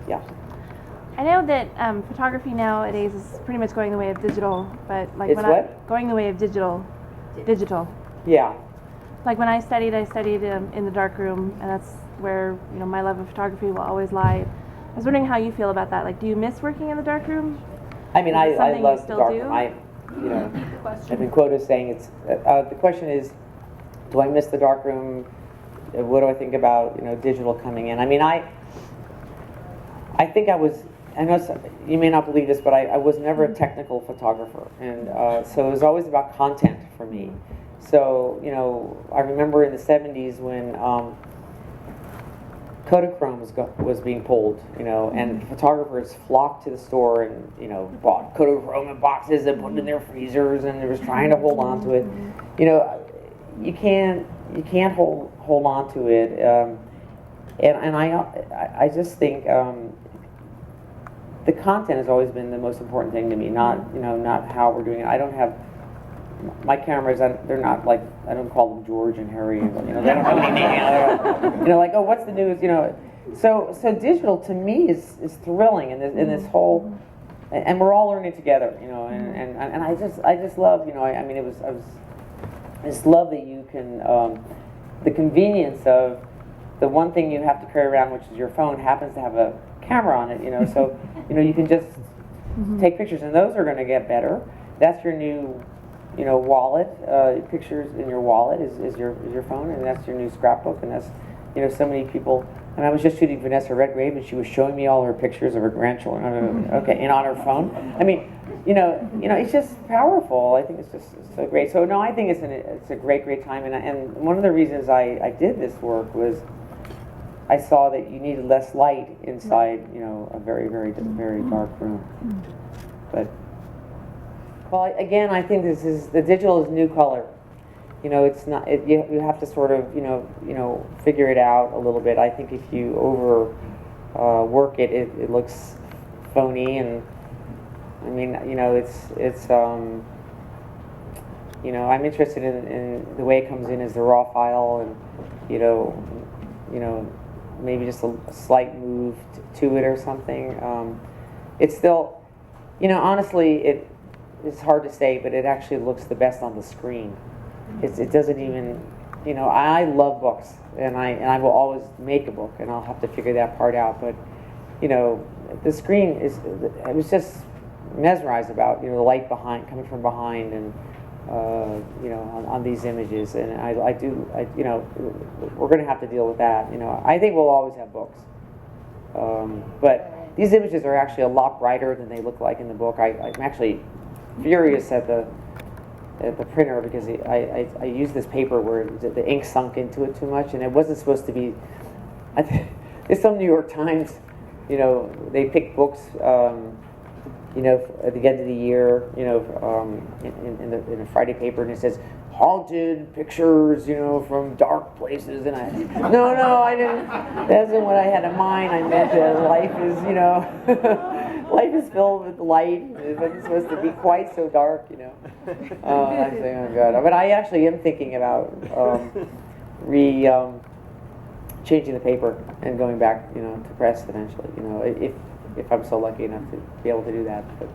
Yeah. I know that photography nowadays is pretty much going the way of digital, but like It's when what? going the way of digital. Yeah. Like when I studied in the darkroom, and that's where my love of photography will always lie. I was wondering how you feel about that. Like, do you miss working in the darkroom? I mean, I love the still darkroom. I've been quoted as saying it's. The question is, do I miss the darkroom? What do I think about digital coming in? I mean, I think I was. I know you may not believe this, but I was never a technical photographer, and so it was always about content for me. So I remember in the '70s when Kodachrome was being pulled, and photographers flocked to the store and bought Kodachrome in boxes and put it in their freezers, and they was trying to hold on to it. You can't hold on to it, and I just think. The content has always been the most important thing to me, not how we're doing it. I don't have my cameras. They're not like, I don't call them George and Harry. They don't have any name. Like, oh, what's the news? So digital to me is thrilling, and this whole, and we're all learning together. And I just love. I just love that you can the convenience of the one thing you have to carry around, which is your phone, happens to have a camera on it, so you can just take pictures, and those are going to get better. That's your new wallet. Pictures in your wallet is your phone, and that's your new scrapbook, and that's so many people. And I was just shooting Vanessa Redgrave, and she was showing me all her pictures of her grandchildren. Okay, and on her phone. I mean, it's just powerful. I think it's just so great. So no, I think it's a great time, and one of the reasons I did this work was I saw that you needed less light inside, a very dark room. But again, I think the digital is new color. It's not. You have to sort of figure it out a little bit. I think if you work it, it looks phony, and I mean, it's. I'm interested in the way it comes in as the raw file, and maybe just a slight move to it or something. It's still, honestly, it's hard to say, but it actually looks the best on the screen. It doesn't even, I love books, and I will always make a book, and I'll have to figure that part out. But, the screen I was just mesmerized about, the light coming from behind, and on these images, and we're going to have to deal with that. I think we'll always have books, but these images are actually a lot brighter than they look like in the book. I'm actually furious at the printer because I used this paper where the ink sunk into it too much, and it wasn't supposed to be. There's some New York Times, they pick books. At the end of the year, in a Friday paper, and it says haunted pictures, from dark places, and no, I didn't. That isn't what I had in mind. I meant that life is, life is filled with light. It wasn't supposed to be quite so dark, I'm saying, oh God. But I actually am thinking about changing the paper and going back, to press eventually, if I'm so lucky enough to be able to do that. But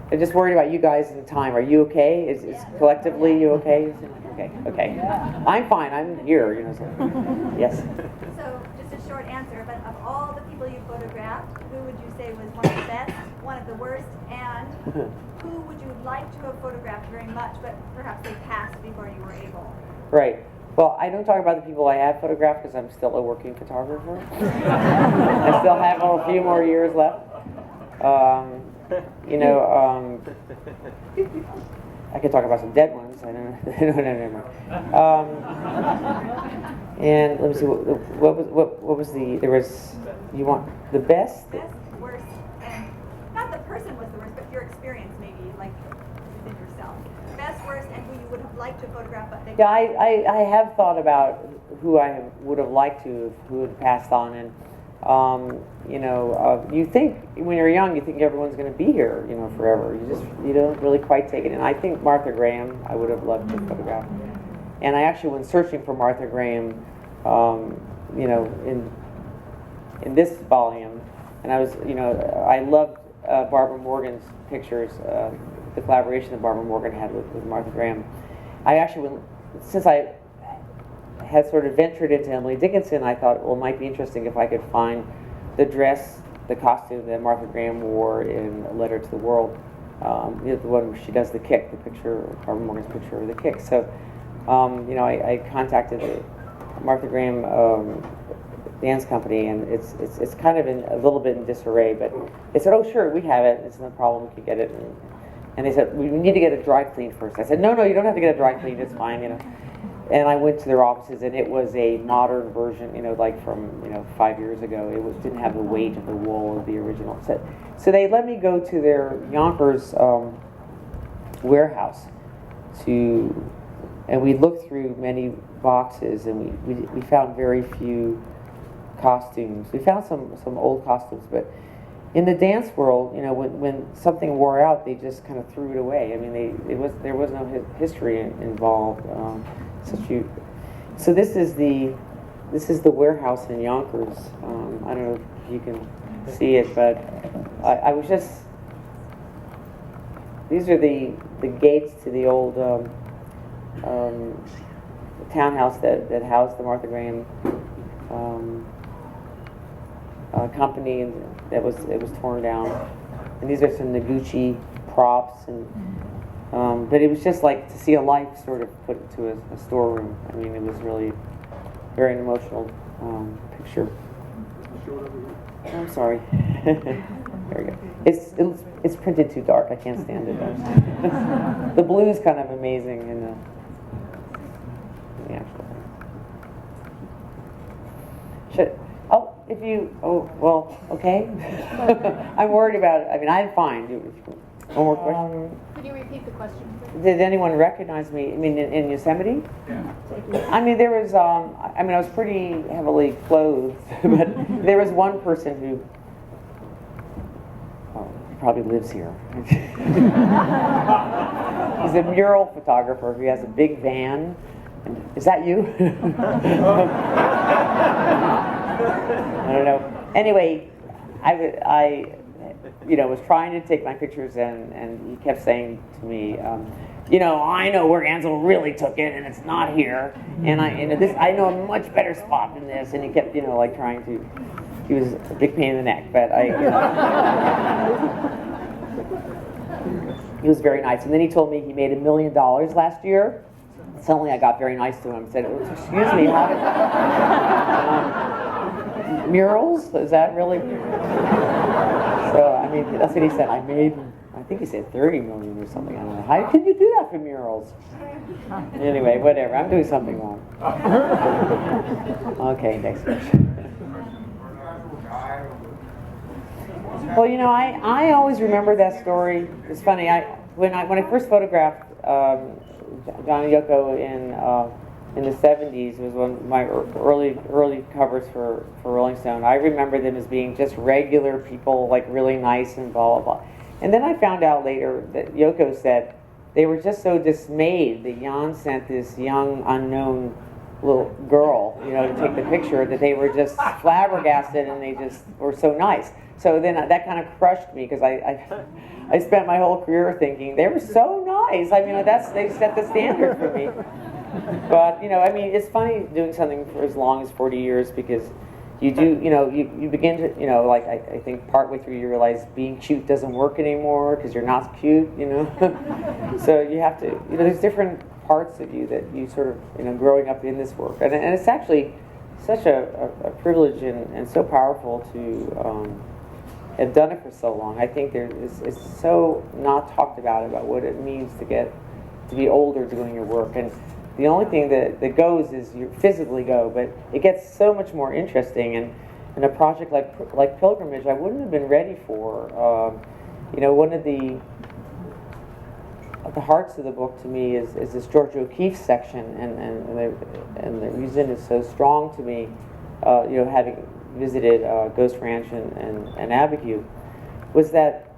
I'm just worried about you guys and time. Are you okay? Is collectively you okay? Okay. I'm fine. I'm here. So. Yes. So just a short answer. But of all the people you photographed, who would you say was one of the best, one of the worst, and who would you like to have photographed very much, but perhaps they passed before you were able? Right. Well, I don't talk about the people I have photographed because I'm still a working photographer. I still have a few more years left. I could talk about some dead ones. I don't know. Never mind. And let me see. What was the? There was. You want the best? Best, worst, and not the person was the worst, but your experience maybe, like within yourself. Best, worst, and who you would have liked to photograph, but they. Yeah, I have thought about who I would have liked to, who had passed on, and you think when you're young, you think everyone's going to be here, forever. You don't really quite take it. And I think Martha Graham, I would have loved to photograph. And I actually, when searching for Martha Graham, in this volume, and I was, I loved Barbara Morgan's pictures, the collaboration that Barbara Morgan had with Martha Graham. I actually, since I had sort of ventured into Emily Dickinson, I thought, well, it might be interesting if I could find the dress, the costume that Martha Graham wore in A Letter to the World, the one where she does the kick, the picture, Barbara Morgan's picture of the kick. So, I contacted the Martha Graham dance company, and it's kind of a little bit in disarray, but they said, oh, sure, we have it. It's no problem. We could get it. And they said, we need to get it dry cleaned first. I said, no, you don't have to get it dry cleaned. It's fine, And I went to their offices, and it was a modern version, like from 5 years ago. It didn't have the weight of the wool of the original set. So they let me go to their Yonkers warehouse and we looked through many boxes, and we found very few costumes. We found some old costumes, but in the dance world, when something wore out, they just kind of threw it away. I mean, there was no history involved. So this is the warehouse in Yonkers. I don't know if you can see it, but I was just. These are the gates to the old townhouse that housed the Martha Graham company, and it was torn down. And these are some Noguchi props, but it was just like to see a life sort of put into a storeroom. I mean, it was really very an emotional picture. I'm sorry. There we go. It's printed too dark. I can't stand it. The blue's kind of amazing in the actual thing. Okay. I'm worried about it. I mean, I'm fine. One more question. Could you repeat the question, please? Did anyone recognize me? I mean, in Yosemite? Yeah. I mean, there was. I was pretty heavily clothed, but there was one person who probably lives here. He's a mural photographer who has a big van. Is that you? I don't know. Anyway, I was trying to take my pictures, and he kept saying to me, I know where Ansel really took it, and it's not here. And I know a much better spot than this. And he kept, trying to. He was a big pain in the neck, but he was very nice. And then he told me he made $1 million last year. Suddenly I got very nice to him and said, excuse me, how did murals? Is that really? So, I mean, that's what he said. I think he said 30 million or something. I don't know. How can you do that for murals? Anyway, whatever. I'm doing something wrong. Okay, next question. Well, I always remember that story. It's funny. When I first photographed John and Yoko in the 70s, was one of my early covers for Rolling Stone. I remember them as being just regular people, like really nice and blah blah blah. And then I found out later that Yoko said they were just so dismayed that Jan sent this young unknown little girl, to take the picture, that they were just flabbergasted, and they just were so nice. So then that kind of crushed me, because I spent my whole career thinking they were so nice. I mean, they set the standard for me. But it's funny doing something for as long as 40 years, because you do, you begin to, I think partway through you realize being cute doesn't work anymore because you're not cute, So you have to, there's different parts of you that you sort of, growing up in this work, and it's actually such a privilege and so powerful to have done it for so long. I think it's so not talked about what it means to be older doing your work, and the only thing that goes is you physically go, but it gets so much more interesting. And in a project like Pilgrimage, I wouldn't have been ready for. One of the hearts of the book to me is this George O'Keeffe section, and the reason it's so strong to me, having visited Ghost Ranch and Abiquiu, was that,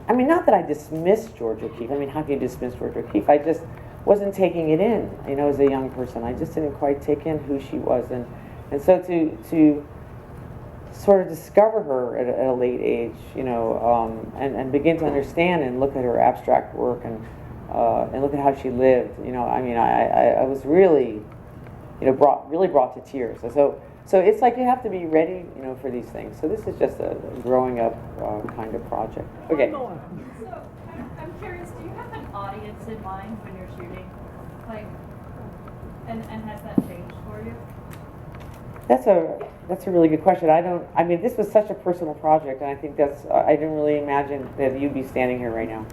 not that I dismissed George O'Keeffe. How can you dismiss George O'Keeffe? I just wasn't taking it in, as a young person. I just didn't quite take in who she was, and so to sort of discover her at a late age, you know, and begin to understand and look at her abstract work and look at how she lived. You know, I mean, I was really, you know, really brought to tears. So it's like you have to be ready, you know, for these things. So this is just a growing up kind of project. Okay. So I'm curious, do you have an audience in mind when you're shooting? Like, and has that changed for you? That's a really good question. I mean, this was such a personal project, and I think I didn't really imagine that you'd be standing here right now.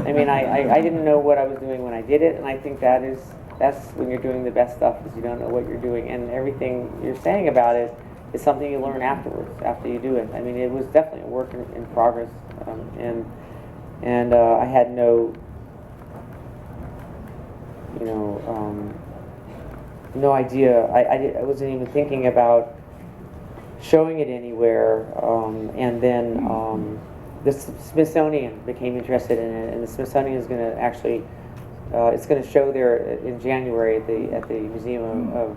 I mean, I didn't know what I was doing when I did it, and I think that's when you're doing the best stuff, is you don't know what you're doing, and everything you're saying about it is something you learn afterwards, after you do it. I mean, it was definitely a work in progress, and I had no, you know, no idea. I wasn't even thinking about showing it anywhere, and then the Smithsonian became interested in it, and the Smithsonian is going to actually, it's going to show there in January at the Museum of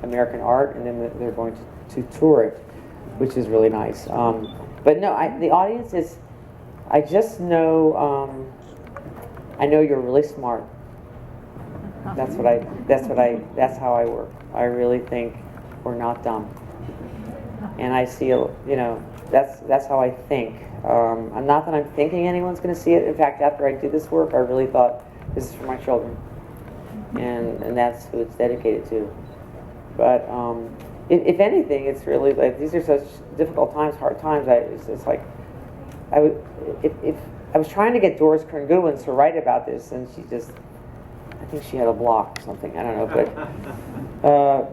American Art, and then they're going to tour it, which is really nice. But no, the audience is, I just know, I know you're really smart. That's how I work. I really think we're not dumb. And I see, you know, that's how I think. I'm not that I'm thinking anyone's going to see it. In fact, after I did this work, I really thought this is for my children, and that's who it's dedicated to. But if anything, it's really like these are such difficult times, hard times. It's like if I was trying to get Doris Kern Goodwin to write about this, and she just, I think she had a block or something. I don't know,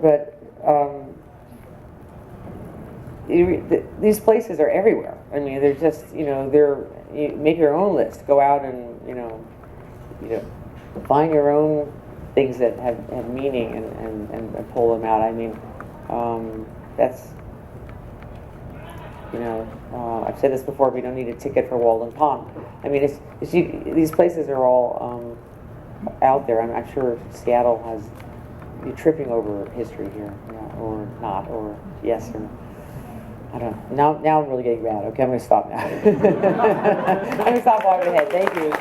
but these places are everywhere. I mean, they're just, you know, you make your own list. Go out and you know, find your own things that have meaning and pull them out. I mean, that's, you know, I've said this before. We don't need a ticket for Walden Pond. I mean, these places are all out there. I'm sure Seattle has, you're tripping over history here, or not, or yes, or I don't know. Now I'm really getting mad. Okay, I'm going to stop now. I'm going to stop walking ahead. Thank you.